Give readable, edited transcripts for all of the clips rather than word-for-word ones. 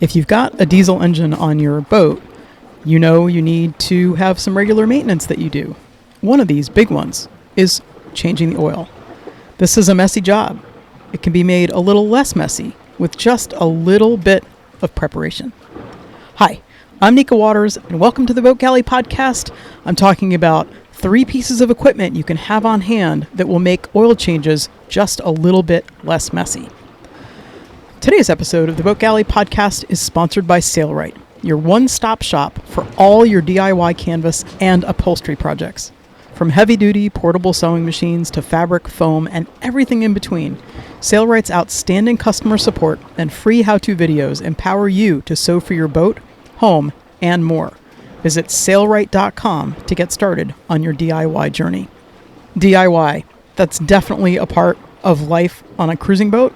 If you've got a diesel engine on your boat, you know you need to have some regular maintenance that you do. One of these big ones is changing the oil. This is a messy job. It can be made a little less messy with just a little bit of preparation. Hi, I'm Nika Waters, and welcome to the Boat Galley Podcast. I'm talking about 3 pieces of equipment you can have on hand that will make oil changes just a little bit less messy. Today's episode of the Boat Galley Podcast is sponsored by Sailrite, your one-stop shop for all your DIY canvas and upholstery projects. From heavy-duty portable sewing machines to fabric, foam, and everything in between, Sailrite's outstanding customer support and free how-to videos empower you to sew for your boat, home, and more. Visit sailrite.com to get started on your DIY journey. DIY, that's definitely a part of life on a cruising boat.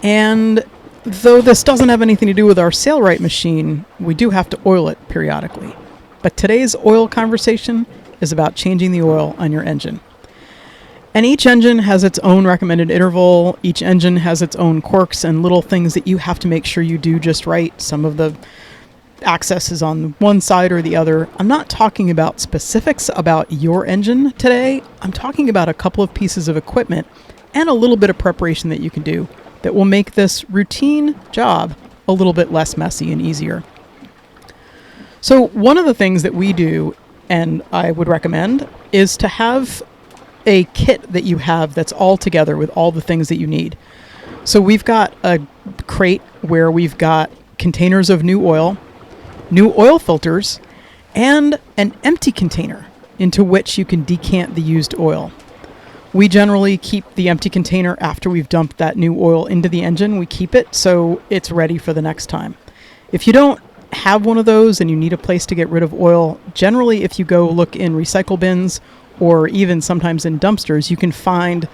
And though this doesn't have anything to do with our Sailrite machine, we do have to oil it periodically. But today's oil conversation is about changing the oil on your engine. And each engine has its own recommended interval. Each engine has its own quirks and little things that you have to make sure you do just right. Some of the access is on one side or the other. I'm not talking about specifics about your engine today. I'm talking about a couple of pieces of equipment and a little bit of preparation that you can do that will make this routine job a little bit less messy and easier. So one of the things that we do, and I would recommend, is to have a kit that you have that's all together with all the things that you need. So we've got a crate where we've got containers of new oil filters, and an empty container into which you can decant the used oil. We generally keep the empty container after we've dumped that new oil into the engine. We keep it so it's ready for the next time. If you don't have one of those and you need a place to get rid of oil, generally if you go look in recycle bins or even sometimes in dumpsters, you can find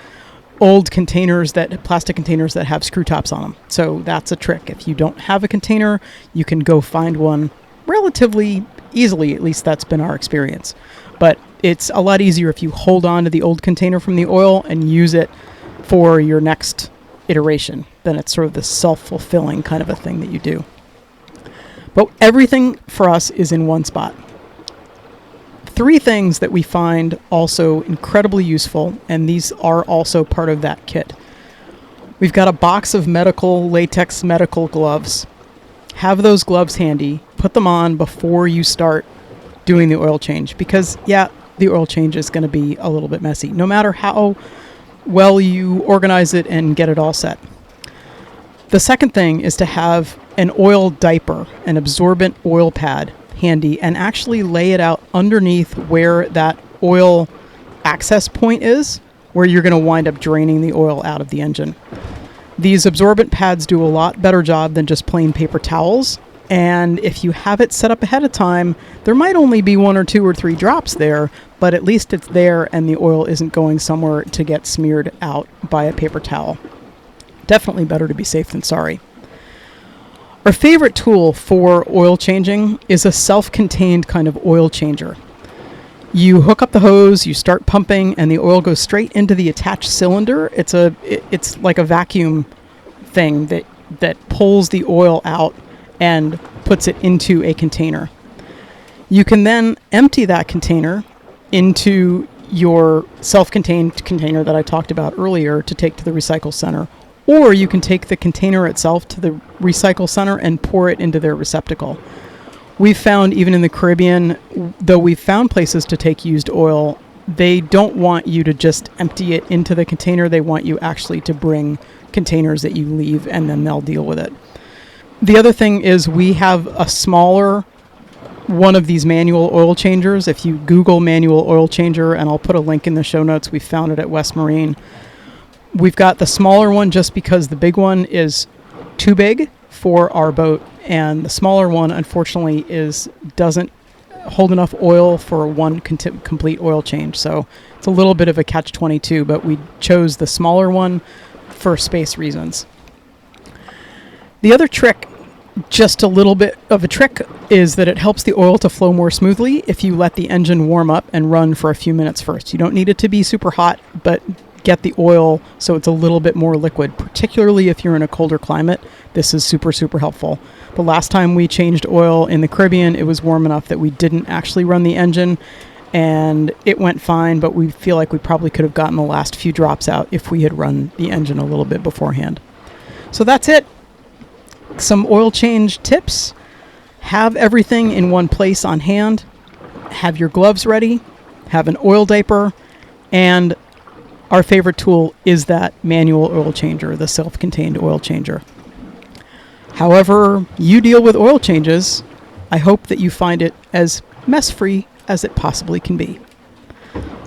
old plastic containers that have screw tops on them. So that's a trick. If you don't have a container, you can go find one relatively easily. At least that's been our experience. But it's a lot easier if you hold on to the old container from the oil and use it for your next iteration. Then it's sort of the self-fulfilling kind of a thing that you do. But everything for us is in one spot. 3 things that we find also incredibly useful, and these are also part of that kit. We've got a box of latex medical gloves. Have those gloves handy. Put them on before you start doing the oil change, because the oil change is going to be a little bit messy, no matter how well you organize it and get it all set. The second thing is to have an oil diaper, an absorbent oil pad handy, and actually lay it out underneath where that oil access point is, where you're going to wind up draining the oil out of the engine. These absorbent pads do a lot better job than just plain paper towels. And if you have it set up ahead of time, there might only be 1 or 2 or 3 drops there, but at least it's there and the oil isn't going somewhere to get smeared out by a paper towel. Definitely better to be safe than sorry. Our favorite tool for oil changing is a self-contained kind of oil changer. You hook up the hose, you start pumping, and the oil goes straight into the attached cylinder. It's like a vacuum thing that pulls the oil out and puts it into a container. You can then empty that container into your self-contained container that I talked about earlier to take to the recycle center. Or you can take the container itself to the recycle center and pour it into their receptacle. We've found, even in the Caribbean, though we've found places to take used oil, they don't want you to just empty it into the container. They want you actually to bring containers that you leave, and then they'll deal with it. The other thing is we have a smaller one of these manual oil changers. If you Google manual oil changer, and I'll put a link in the show notes, we found it at West Marine. We've got the smaller one just because the big one is too big for our boat, and the smaller one, unfortunately, doesn't hold enough oil for one complete oil change. So it's a little bit of a catch-22, but we chose the smaller one for space reasons. The other trick, just a little bit of a trick, is that it helps the oil to flow more smoothly if you let the engine warm up and run for a few minutes first. You don't need it to be super hot, but get the oil so it's a little bit more liquid, particularly if you're in a colder climate. this is super, super helpful. The last time we changed oil in the Caribbean, it was warm enough that we didn't actually run the engine, and it went fine, but we feel like we probably could have gotten the last few drops out if we had run the engine a little bit beforehand. So that's it. Some oil change tips. Have everything in one place on hand. Have your gloves ready. Have an oil diaper. And our favorite tool is that manual oil changer, the self-contained oil changer. However you deal with oil changes, I hope that you find it as mess-free as it possibly can be.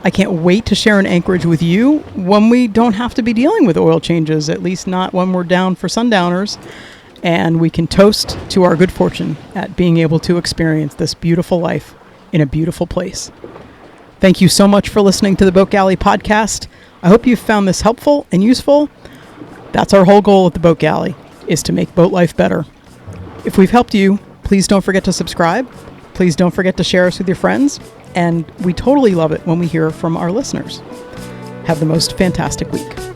I can't wait to share an anchorage with you when we don't have to be dealing with oil changes, at least not when we're down for sundowners, and we can toast to our good fortune at being able to experience this beautiful life in a beautiful place. Thank you so much for listening to the Boat Galley podcast. I hope you found this helpful and useful. That's our whole goal at the Boat Galley, is to make boat life better. If we've helped you, please don't forget to subscribe. Please don't forget to share us with your friends. And we totally love it when we hear from our listeners. Have the most fantastic week.